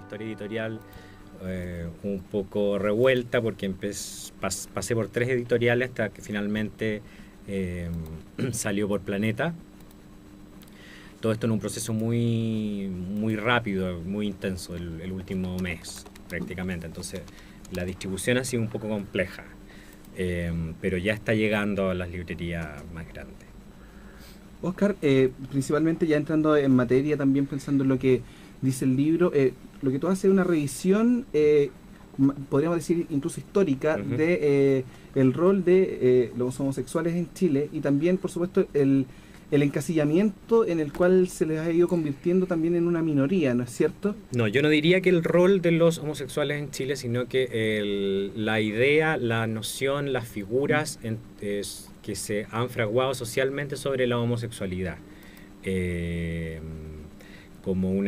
historia editorial un poco revuelta porque pasé por 3 editoriales hasta que finalmente salió por Planeta. Todo esto en un proceso muy, muy rápido, muy intenso, el último mes prácticamente. Entonces la distribución ha sido un poco compleja, pero ya está llegando a las librerías más grandes. Oscar, principalmente ya entrando en materia, también pensando en lo que dice el libro, lo que tú haces es una revisión, podríamos decir incluso histórica, de el rol de los homosexuales en Chile y también, por supuesto, el encasillamiento en el cual se les ha ido convirtiendo también en una minoría, ¿no es cierto? No, yo no diría que el rol de los homosexuales en Chile, sino que la idea, la noción, las figuras que se han fraguado socialmente sobre la homosexualidad. Como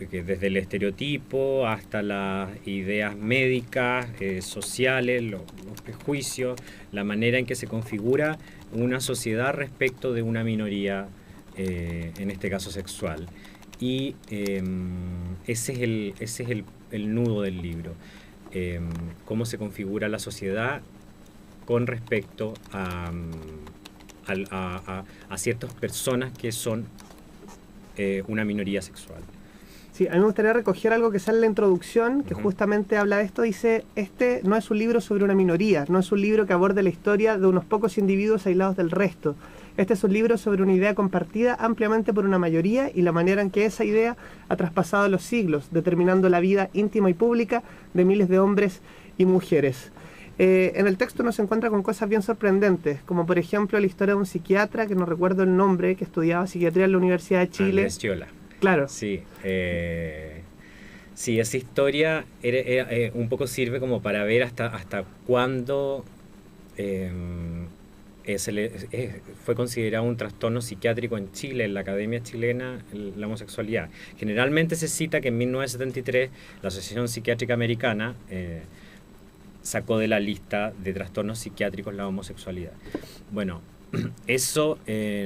que desde el estereotipo hasta las ideas médicas, sociales, los prejuicios, la manera en que se configura una sociedad respecto de una minoría, en este caso sexual. Y ese es el nudo del libro. Cómo se configura la sociedad con respecto a ciertas personas que son una minoría sexual. Sí, a mí me gustaría recoger algo que sale en la introducción, que justamente habla de esto. Dice, este no es un libro sobre una minoría, no es un libro que aborde la historia de unos pocos individuos aislados del resto. Este es un libro sobre una idea compartida ampliamente por una mayoría y la manera en que esa idea ha traspasado los siglos, determinando la vida íntima y pública de miles de hombres y mujeres. En el texto nos encuentra con cosas bien sorprendentes, como por ejemplo la historia de un psiquiatra, que no recuerdo el nombre, que estudiaba psiquiatría en la Universidad de Chile. Andrés Chiola. Claro. Sí, sí, esa historia un poco sirve como para ver hasta cuándo fue considerado un trastorno psiquiátrico en Chile, en la Academia Chilena, la homosexualidad. Generalmente se cita que en 1973 la Asociación Psiquiátrica Americana sacó de la lista de trastornos psiquiátricos la homosexualidad. Bueno, eso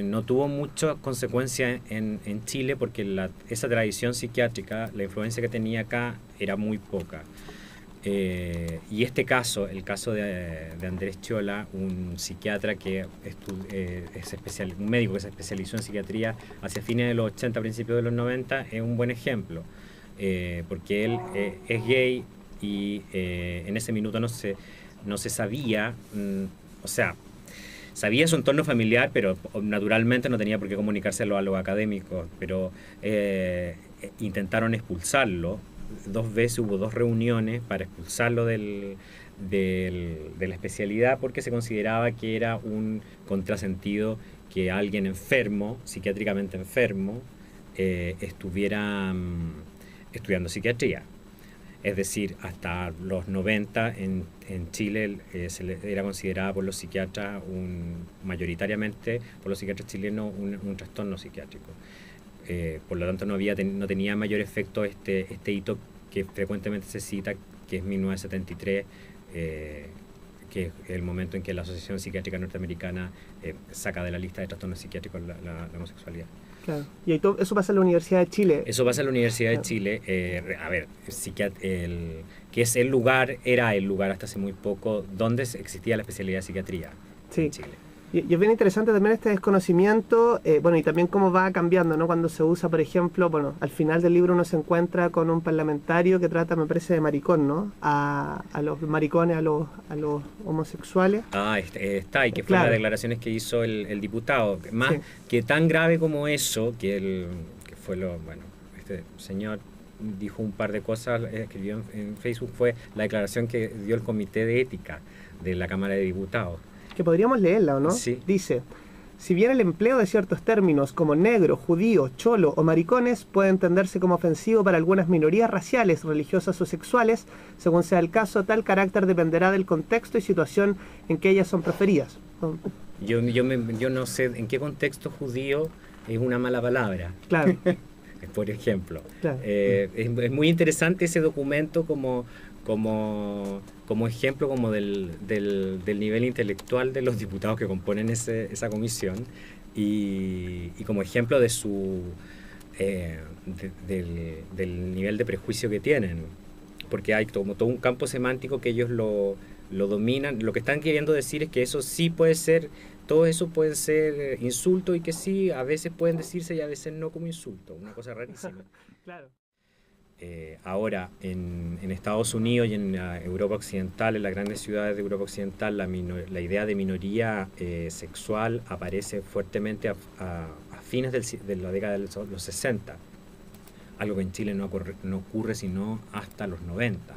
no tuvo muchas consecuencias en Chile porque esa tradición psiquiátrica, la influencia que tenía acá era muy poca. Y el caso de Andrés Chiola, un psiquiatra un médico que se especializó en psiquiatría hacia fines de los 80, principios de los 90, es un buen ejemplo, porque él es gay y en ese minuto no se sabía, o sea, sabía su entorno familiar, pero naturalmente no tenía por qué comunicárselo a los académicos, pero intentaron expulsarlo. 2 veces hubo 2 reuniones para expulsarlo de la especialidad porque se consideraba que era un contrasentido que alguien enfermo, psiquiátricamente enfermo, estuviera estudiando psiquiatría. Es decir, hasta los 90 en Chile era considerada por los psiquiatras, mayoritariamente por los psiquiatras chilenos, un trastorno psiquiátrico. Por lo tanto no tenía mayor efecto este hito que frecuentemente se cita, que es 1973, que es el momento en que la Asociación Psiquiátrica Norteamericana saca de la lista de trastornos psiquiátricos la homosexualidad. Claro. Y eso pasa en la Universidad de Chile. Eso pasa en la Universidad de Chile. Que es era el lugar hasta hace muy poco donde existía la especialidad de psiquiatría en Chile. Y es bien interesante también este desconocimiento, y también cómo va cambiando, ¿no? Cuando se usa, por ejemplo, al final del libro uno se encuentra con un parlamentario que trata, me parece, de maricón, ¿no? A los maricones, a los homosexuales. Y que fue las declaraciones que hizo el diputado. Más que tan grave como eso, que fue este señor dijo un par de cosas, escribió en Facebook, fue la declaración que dio el Comité de Ética de la Cámara de Diputados. Que podríamos leerla, ¿o no? Sí. Dice, si bien el empleo de ciertos términos como negro, judío, cholo o maricones puede entenderse como ofensivo para algunas minorías raciales, religiosas o sexuales, según sea el caso, tal carácter dependerá del contexto y situación en que ellas son preferidas. Yo no sé en qué contexto judío es una mala palabra. Claro. Por ejemplo. Claro. Es muy interesante ese documento como ejemplo como del nivel intelectual de los diputados que componen esa comisión y como ejemplo de su del nivel de prejuicio que tienen, porque hay como todo un campo semántico que ellos lo dominan. Lo que están queriendo decir es que eso sí puede ser, todo eso puede ser insulto, y que sí, a veces pueden decirse y a veces no como insulto, una cosa rarísima. Claro. Ahora, en Estados Unidos y en Europa Occidental, en las grandes ciudades de Europa Occidental, la idea de minoría sexual aparece fuertemente a fines de la década de los 60, algo que en Chile no ocurre sino hasta los 90.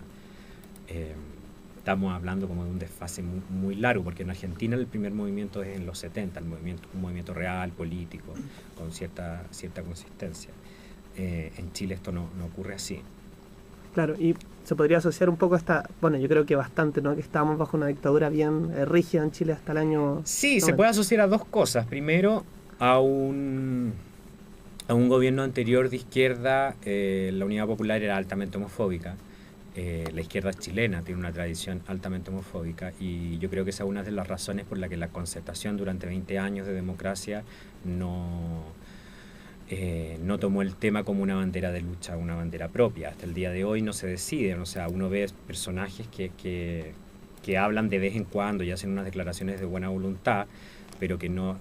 Estamos hablando como de un desfase muy, muy largo, porque en Argentina el primer movimiento es en los 70, un movimiento real, político, con cierta consistencia. En Chile esto no ocurre así. Claro, y se podría asociar un poco a bueno, yo creo que bastante, ¿no? Que estábamos bajo una dictadura bien rígida en Chile hasta el año... Sí, 90. Se puede asociar a dos cosas. Primero, a un gobierno anterior de izquierda. La Unidad Popular era altamente homofóbica. La izquierda chilena tiene una tradición altamente homofóbica, y yo creo que esa es una de las razones por la que la Concertación durante 20 años de democracia no tomó el tema como una bandera de lucha, una bandera propia. Hasta el día de hoy no se deciden. O sea, uno ve personajes que hablan de vez en cuando y hacen unas declaraciones de buena voluntad, pero que no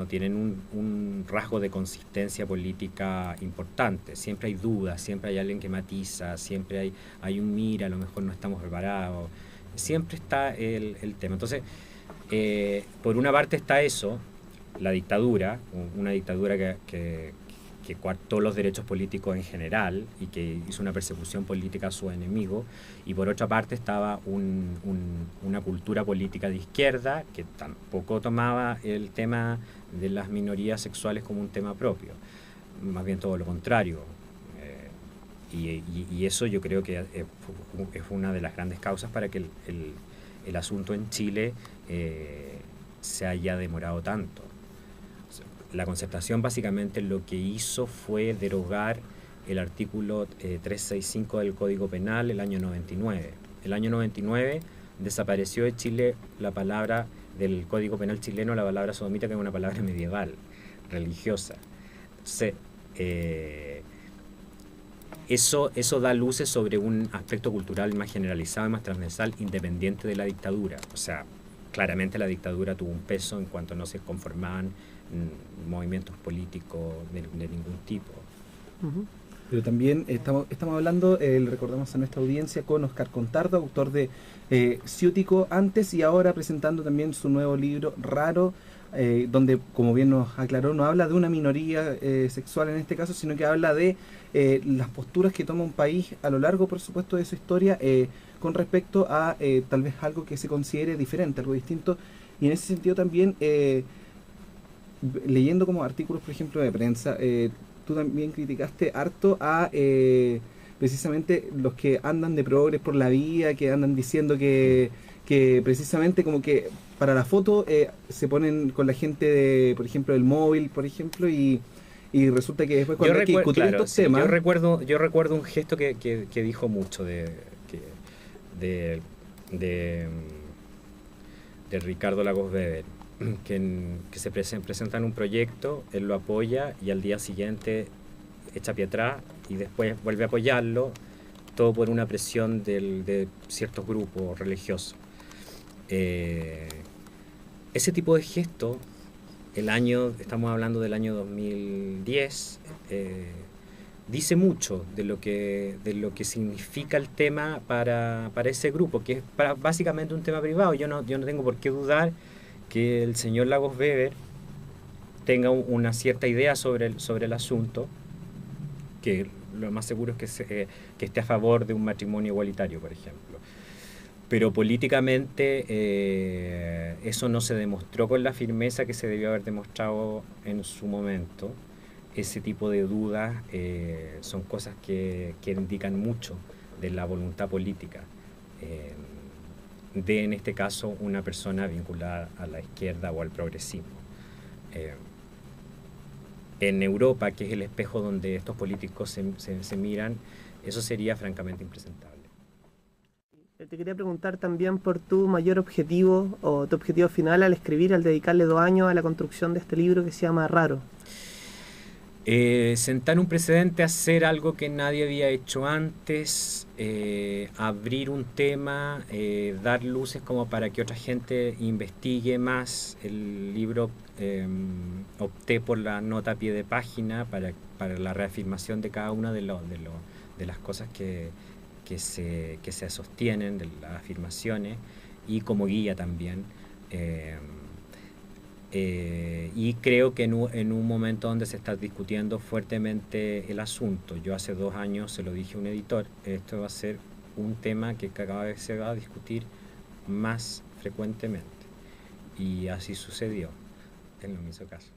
tienen un rasgo de consistencia política importante. Siempre hay dudas, siempre hay alguien que matiza, siempre hay un mira, a lo mejor no estamos preparados. Siempre está el tema. Entonces, por una parte está eso, la dictadura, una dictadura que coartó los derechos políticos en general y que hizo una persecución política a su enemigo, y por otra parte estaba una cultura política de izquierda que tampoco tomaba el tema de las minorías sexuales como un tema propio, más bien todo lo contrario. Y eso yo creo que es una de las grandes causas para que el asunto en Chile se haya demorado tanto. La Concertación básicamente lo que hizo fue derogar el artículo 365 del Código Penal el año 99. El año 99 desapareció de Chile la palabra del Código Penal chileno, la palabra sodomita, que es una palabra medieval, religiosa. Entonces, eso da luces sobre un aspecto cultural más generalizado y más transversal, independiente de la dictadura. O sea, claramente la dictadura tuvo un peso en cuanto no se conformaban movimientos políticos de ningún tipo. Uh-huh. Pero también estamos hablando, recordamos a nuestra audiencia, con Óscar Contardo, autor de Ciútico antes y ahora, presentando también su nuevo libro Raro, donde, como bien nos aclaró, no habla de una minoría sexual en este caso, sino que habla de las posturas que toma un país a lo largo, por supuesto, de su historia, con respecto a tal vez algo que se considere diferente, algo distinto. Y en ese sentido también, leyendo como artículos, por ejemplo, de prensa, tú también criticaste harto a precisamente los que andan de progres por la vía, que andan diciendo que precisamente como que para la foto se ponen con la gente de, por ejemplo, del móvil, por ejemplo, y resulta que después cuando hay que discutir estos temas... Yo recuerdo un gesto que dijo mucho de Ricardo Lagos Weber, que se presentan un proyecto, él lo apoya y al día siguiente echa pie atrás y después vuelve a apoyarlo, todo por una presión de ciertos grupos religiosos. Ese tipo de gesto, estamos hablando del año 2010, dice mucho de lo que significa el tema para ese grupo, que es básicamente un tema privado. Yo no tengo por qué dudar que el señor Lagos Weber tenga una cierta idea sobre el asunto, que lo más seguro es que esté a favor de un matrimonio igualitario, por ejemplo. Pero políticamente eso no se demostró con la firmeza que se debió haber demostrado en su momento. Ese tipo de dudas son cosas que indican mucho de la voluntad política de, en este caso, una persona vinculada a la izquierda o al progresismo. En Europa, que es el espejo donde estos políticos se miran, eso sería francamente impresentable. Te quería preguntar también por tu mayor objetivo o tu objetivo final al escribir, al dedicarle 2 años a la construcción de este libro que se llama Raro. Sentar un precedente, hacer algo que nadie había hecho antes, abrir un tema, dar luces como para que otra gente investigue más. El libro opté por la nota a pie de página para la reafirmación de cada una de las cosas que se sostienen, de las afirmaciones, y como guía también. Y creo que en un momento donde se está discutiendo fuertemente el asunto, yo hace 2 años se lo dije a un editor, esto va a ser un tema que cada vez se va a discutir más frecuentemente. Y así sucedió. Él no me hizo caso.